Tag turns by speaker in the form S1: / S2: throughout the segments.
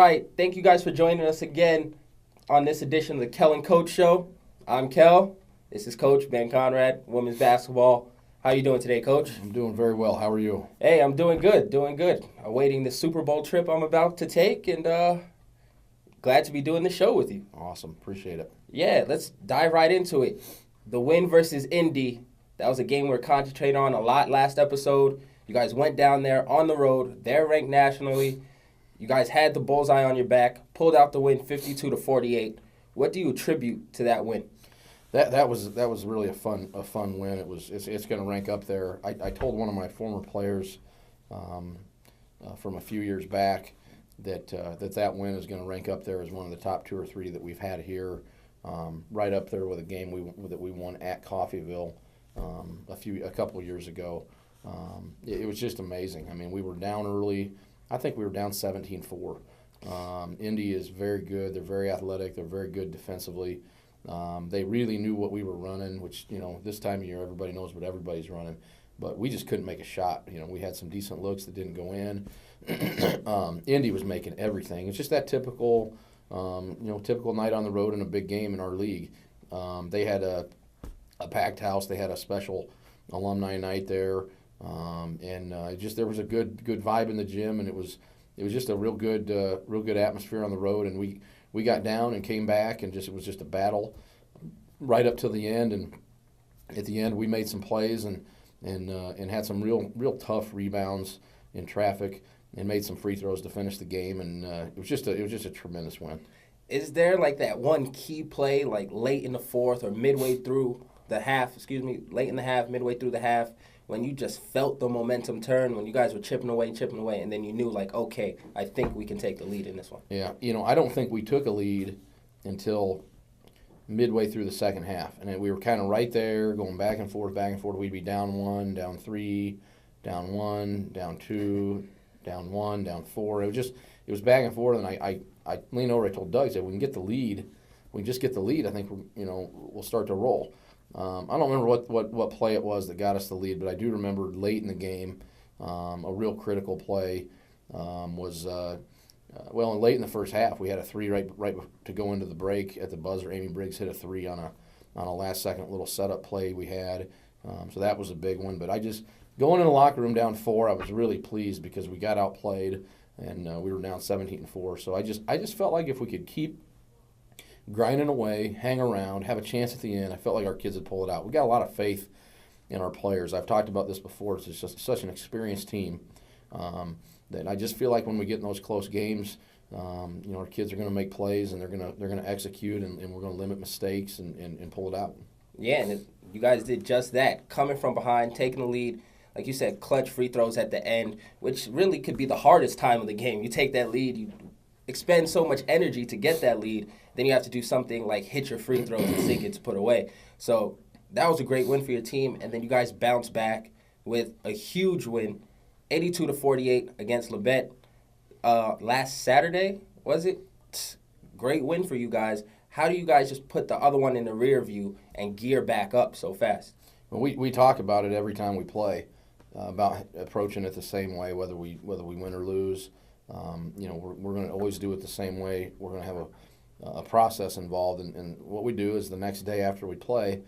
S1: right. Thank you guys for joining us again on this edition of the Kel and Coach Show. I'm Kel. This is Coach Ben Conrad, women's basketball. How you doing today, Coach?
S2: I'm doing very well. How are you?
S1: Hey, I'm doing good, Awaiting the Super Bowl trip I'm about to take, and glad to be doing the show with you.
S2: Awesome. Appreciate it.
S1: Yeah, let's dive right into it. The win versus Indy. That was a game we were concentrating on a lot last episode. You guys went down there on the road. They're ranked nationally. You guys had the bullseye on your back, pulled out the win 52-48. What do you attribute to that win?
S2: That was really a fun win. It's going to rank up there. I told one of my former players from a few years back that win is going to rank up there as one of the top 2 or 3 that we've had here, right up there with a game that we won at Coffeyville a couple of years ago. It was just amazing. I mean, we were down early. I think we were down 17-4. Indy is very good. They're very athletic. They're very good defensively. They really knew what we were running, which, this time of year everybody knows what everybody's running. But we just couldn't make a shot. We had some decent looks that didn't go in. Indy was making everything. It's just that typical night on the road in a big game in our league. They had a packed house. They had a special alumni night there. There was a good vibe in the gym, and it was just a real good atmosphere on the road. And we got down and came back, and it was just a battle right up to the end. And at the end, we made some plays and had some real tough rebounds in traffic and made some free throws to finish the game. And it was just a tremendous win.
S1: Is there like that one key play, like late in the fourth or midway through the half? Late in the half, midway through the half, when you just felt the momentum turn, when you guys were chipping away, and then you knew, like, okay, I think we can take the lead in this one?
S2: Yeah, I don't think we took a lead until midway through the second half. And we were kind of right there, going back and forth. We'd be down 1, down 3, down 1, down 2, down 1, down 4. It was back and forth, and I leaned over, I told Doug, I said, we can just get the lead, I think we'll start to roll. I don't remember what play it was that got us the lead, but I do remember late in the game, a real critical play was late in the first half. We had a 3 right to go into the break at the buzzer. Amy Briggs hit a 3 on a last-second little setup play we had, so that was a big one. But going in the locker room down 4, I was really pleased because we got outplayed, and we were down 17-4. So I just felt like if we could keep grinding away, hang around, have a chance at the end, I felt like our kids would pull it out. We got a lot of faith in our players. I've talked about this before. It's just such an experienced team that I just feel like when we get in those close games, our kids are going to make plays and they're going to execute, and we're going to limit mistakes and pull it out. Yeah,
S1: and you guys did just that, coming from behind, taking the lead. Like you said, clutch free throws at the end, which really could be the hardest time of the game. You take that lead, you expend so much energy to get that lead, then you have to do something like hit your free throws and sink it to put away. So that was a great win for your team, and then you guys bounced back with a huge win, 82-48 against Labette last Saturday, was it? Great win for you guys. How do you guys just put the other one in the rear view and gear back up so fast?
S2: Well, we talk about it every time we play, about approaching it the same way, whether we win or lose. We're going to always do it the same way. We're going to have a process involved, and what we do is the next day after we play,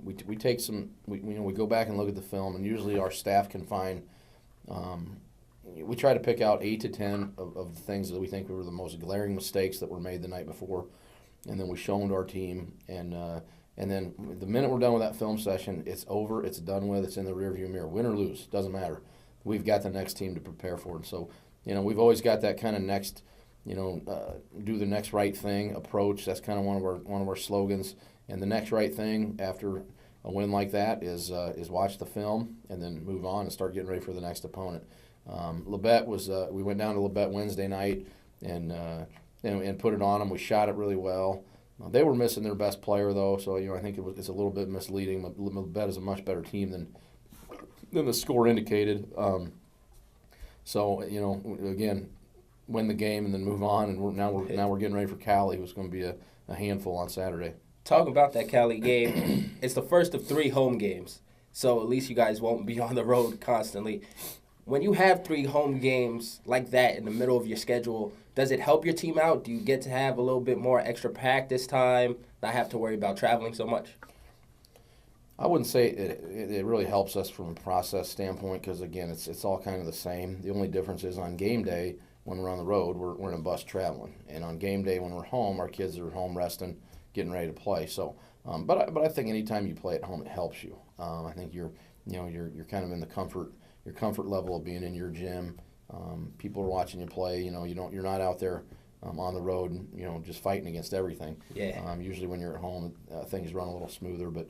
S2: we take we go back and look at the film, and usually our staff can find. We try to pick out 8 to 10 of the things that we think were the most glaring mistakes that were made the night before, and then we show them to our team, and then the minute we're done with that film session, it's over, it's done with, it's in the rearview mirror. Win or lose, doesn't matter. We've got the next team to prepare for, and so we've always got that kind of next, do the next right thing approach. That's kind of one of our slogans. And the next right thing after a win like that is watch the film and then move on and start getting ready for the next opponent. Labette was we went down to Labette Wednesday night and put it on them. We shot it really well. They were missing their best player though, so I think it's a little bit misleading. Labette is a much better team than the score indicated. So again, win the game and then move on, and now we're getting ready for Cali, who's going to be a handful on Saturday.
S1: Talking about that Cali game, it's the first of 3 home games, so at least you guys won't be on the road constantly. When you have 3 home games like that in the middle of your schedule, Does it help your team out? Do you get to have a little bit more extra practice time, not have to worry about traveling so much?
S2: I wouldn't say it really helps us from a process standpoint because, again, it's all kind of the same. The only difference is on game day, when we're on the road, we're in a bus traveling. And on game day, when we're home, our kids are home resting, getting ready to play. So, but I think anytime you play at home, it helps you. I think you're kind of in your comfort level of being in your gym. People are watching you play. You're not out there on the road, just fighting against everything.
S1: Yeah.
S2: Usually when you're at home, things run a little smoother. But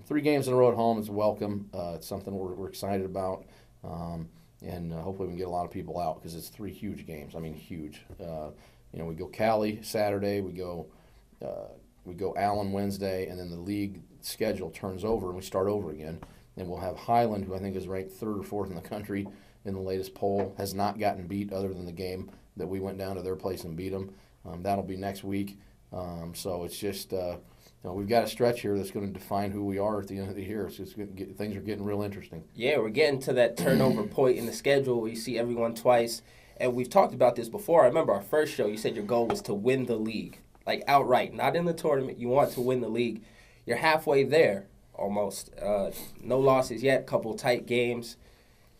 S2: 3 games in a row at home is welcome. It's something we're excited about, and hopefully we can get a lot of people out because it's 3 huge games. I mean, huge. We go Cali Saturday, we go Allen Wednesday, and then the league schedule turns over and we start over again. And we'll have Highland, who I think is ranked 3rd or 4th in the country in the latest poll, has not gotten beat other than the game that we went down to their place and beat them. That'll be next week. So it's just we've got a stretch here that's going to define who we are at the end of the year. So things are getting real interesting.
S1: Yeah, we're getting to that turnover point in the schedule where you see everyone twice. And we've talked about this before. I remember our first show, you said your goal was to win the league, like outright, not in the tournament. You want to win the league. You're halfway there almost. No losses yet, couple tight games.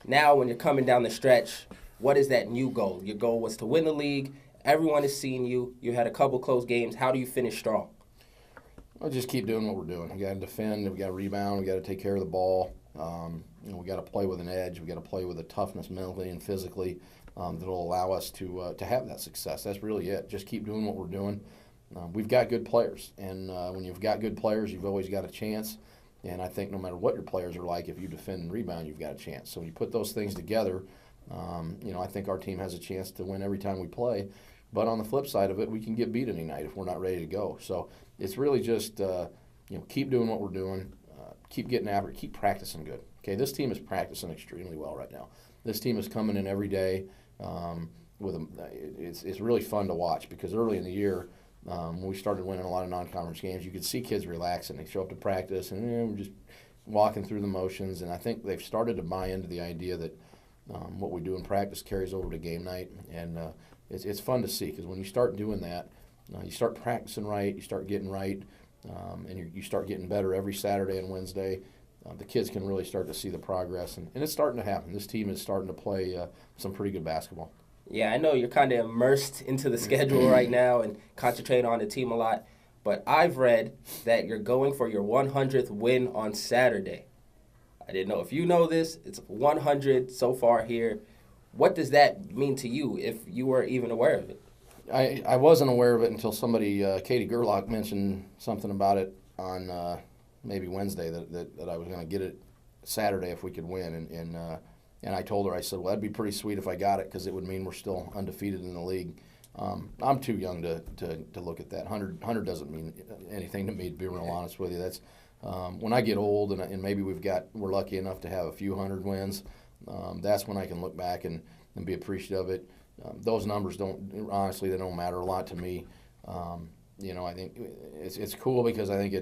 S1: Now when you're coming down the stretch, what is that new goal? Your goal was to win the league. Everyone is seeing you. You had a couple close games. How do you finish strong?
S2: Well, just keep doing what we're doing. We got to defend. We got to rebound. We got to take care of the ball. We got to play with an edge. We got to play with a toughness mentally and physically that'll allow us to have that success. That's really it. Just keep doing what we're doing. We've got good players, and when you've got good players, you've always got a chance. And I think no matter what your players are like, if you defend and rebound, you've got a chance. So when you put those things together, I think our team has a chance to win every time we play. But on the flip side of it, we can get beat any night if we're not ready to go. So it's really just keep doing what we're doing, keep getting after it, keep practicing good. Okay, this team is practicing extremely well right now. This team is coming in every day. It's really fun to watch because early in the year, when we started winning a lot of non-conference games, you could see kids relaxing. They show up to practice and we're just walking through the motions. And I think they've started to buy into the idea that what we do in practice carries over to game night. And it's fun to see because when you start doing that, you start practicing right, you start getting right, and you start getting better every Saturday and Wednesday. The kids can really start to see the progress, and it's starting to happen. This team is starting to play some pretty good basketball.
S1: Yeah, I know you're kind of immersed into the schedule right now and concentrate on the team a lot, but I've read that you're going for your 100th win on Saturday. I didn't know if you know this. It's 100 so far here. What does that mean to you if you were even aware of it?
S2: I wasn't aware of it until somebody, Katie Gerlach, mentioned something about it on maybe Wednesday that I was going to get it Saturday if we could win. And I told her, I said, well, that'd be pretty sweet if I got it because it would mean we're still undefeated in the league. I'm too young to look at that. 100 doesn't mean anything to me, to be real honest with you. That's when I get old and maybe we're lucky enough to have a few hundred wins, that's when I can look back and be appreciative of it. Those numbers they don't matter a lot to me. I think it's cool because I think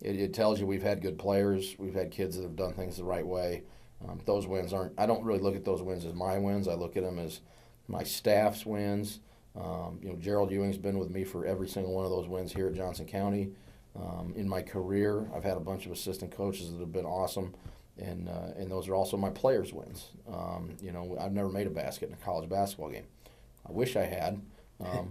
S2: it tells you we've had good players. We've had kids that have done things the right way. Those wins I don't really look at those wins as my wins. I look at them as my staff's wins. Gerald Ewing's been with me for every single one of those wins here at Johnson County. In my career, I've had a bunch of assistant coaches that have been awesome, and those are also my players' wins. I've never made a basket in a college basketball game. I wish I had,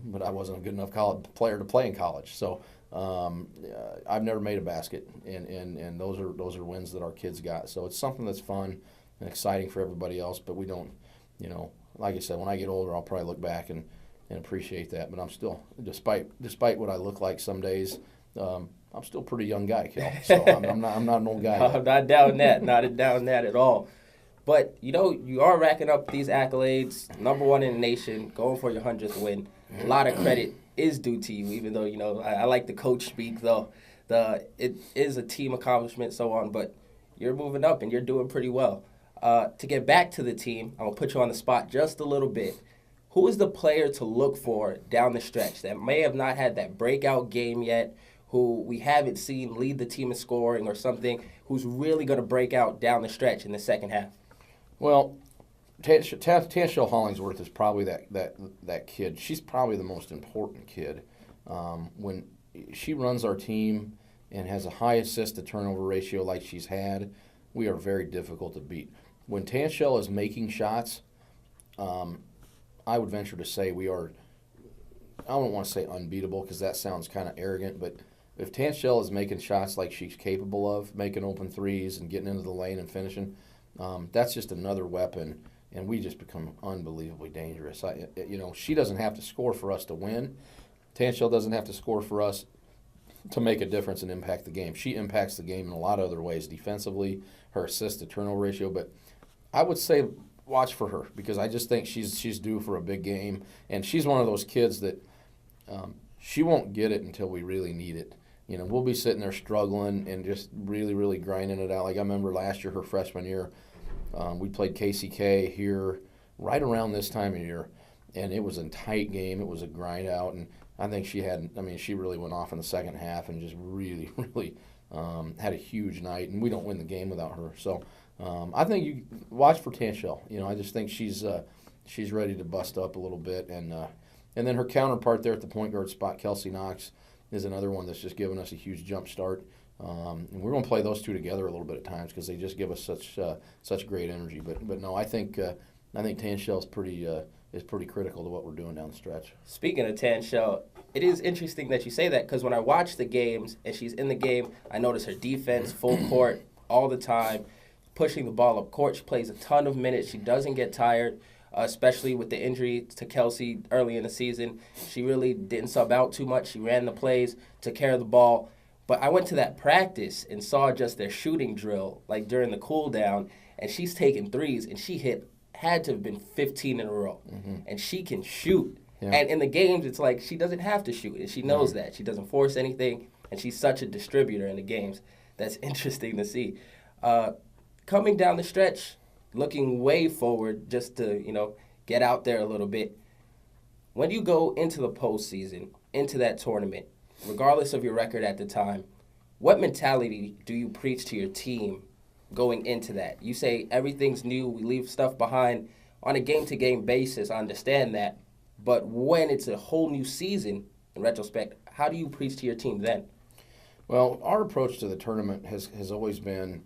S2: but I wasn't a good enough player to play in college. So I've never made a basket, and those are wins that our kids got. So it's something that's fun and exciting for everybody else. But we don't, like I said, when I get older, I'll probably look back and appreciate that. But I'm still, despite what I look like some days, I'm still a pretty young guy, Kel. So I'm not an old guy.
S1: I'm not doubting that. Not doubting that at all. But, you are racking up these accolades, #1 in the nation, going for your 100th win. A lot of credit is due to you, even though, I like the coach speak, though. It is a team accomplishment, so on, but you're moving up and you're doing pretty well. To get back to the team, I'm going to put you on the spot just a little bit. Who is the player to look for down the stretch that may have not had that breakout game yet, who we haven't seen lead the team in scoring or something, who's really going to break out down the stretch in the second half?
S2: Well, Tanshell Hollingsworth is probably that kid. She's probably the most important kid. When she runs our team and has a high assist-to-turnover ratio like she's had, we are very difficult to beat. When Tanshell is making shots, I would venture to say we are, I don't want to say unbeatable because that sounds kind of arrogant, but if Tanshell is making shots like she's capable of, making open threes and getting into the lane and finishing, that's just another weapon, and we just become unbelievably dangerous. She doesn't have to score for us to win. Tanshell doesn't have to score for us to make a difference and impact the game. She impacts the game in a lot of other ways, defensively, her assist-to-turnover ratio, but I would say watch for her because I just think she's due for a big game, and she's one of those kids that she won't get it until we really need it. We'll be sitting there struggling and just really, really grinding it out. Like I remember last year, her freshman year, we played KCK here right around this time of year, and it was a tight game. It was a grind out, and I think she really went off in the second half and just really, really had a huge night, and we don't win the game without her. So I think you watch for Tanshell. I just think she's ready to bust up a little bit, and then her counterpart there at the point guard spot, Kelsey Knox, is another one that's just given us a huge jump start. And we're going to play those two together a little bit at times because they just give us such great energy. But no, I think Tanshell is pretty critical to what we're doing down the stretch.
S1: Speaking of Tanshell, it is interesting that you say that because when I watch the games and she's in the game, I notice her defense, full court, all the time, pushing the ball up court. She plays a ton of minutes. She doesn't get tired, especially with the injury to Kelsey early in the season. She really didn't sub out too much. She ran the plays, took care of the ball. But I went to that practice and saw just their shooting drill, like during the cool down, and she's taking threes, and she had to have been 15 in a row. Mm-hmm. And she can shoot. Yeah. And in the games, it's like she doesn't have to shoot, and she knows that. She doesn't force anything, and she's such a distributor in the games. That's interesting to see. Coming down the stretch, looking way forward just to, get out there a little bit. When you go into the postseason, into that tournament, regardless of your record at the time, what mentality do you preach to your team going into that? You say everything's new, we leave stuff behind on a game-to-game basis. I understand that. But when it's a whole new season, in retrospect, how do you preach to your team then?
S2: Well, our approach to the tournament has always been,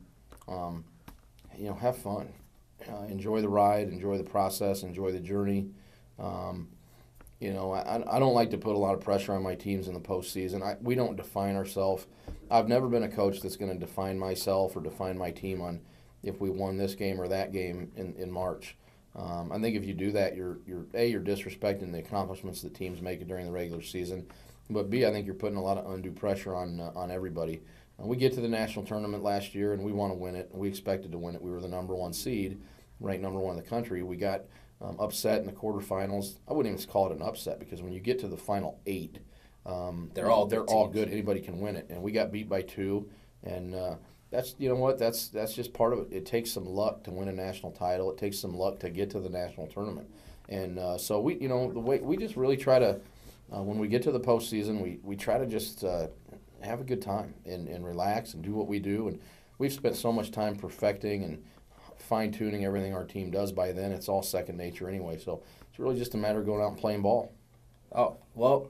S2: have fun. Enjoy the ride, enjoy the process, enjoy the journey. I don't like to put a lot of pressure on my teams in the postseason. We don't define ourselves. I've never been a coach that's going to define myself or define my team on if we won this game or that game in March. I think if you do that, you're disrespecting the accomplishments that teams make during the regular season. But B, I think you're putting a lot of undue pressure on everybody. We get to the national tournament last year, and we want to win it. We expected to win it. We were the number one seed, ranked number one in the country. We got upset in the quarterfinals. I wouldn't even call it an upset because when you get to the final 8, they're all good. Anybody can win it, and we got beat by 2. And that's that's just part of it. It takes some luck to win a national title. It takes some luck to get to the national tournament. And so we the way we just really try to when we get to the postseason, we try to just have a good time and relax and do what we do. And we've spent so much time perfecting and fine-tuning everything our team does. By then, it's all second nature anyway. So it's really just a matter of going out and playing ball.
S1: Oh, well,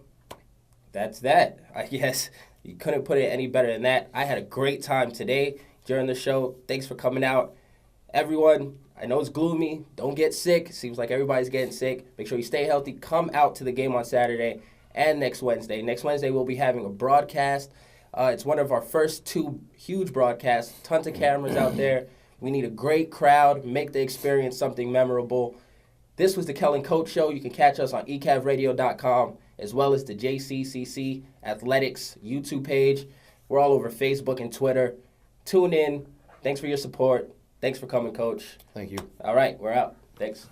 S1: that's that. I guess you couldn't put it any better than that. I had a great time today during the show. Thanks for coming out. Everyone, I know it's gloomy. Don't get sick. Seems like everybody's getting sick. Make sure you stay healthy. Come out to the game on Saturday and next Wednesday. Next Wednesday, we'll be having a broadcast. It's one of our first 2 huge broadcasts. Tons of cameras out there. We need a great crowd. Make the experience something memorable. This was the Kel and Coach Show. You can catch us on ecavradio.com as well as the JCCC Athletics YouTube page. We're all over Facebook and Twitter. Tune in. Thanks for your support. Thanks for coming, Coach.
S2: Thank you.
S1: All right, we're out. Thanks.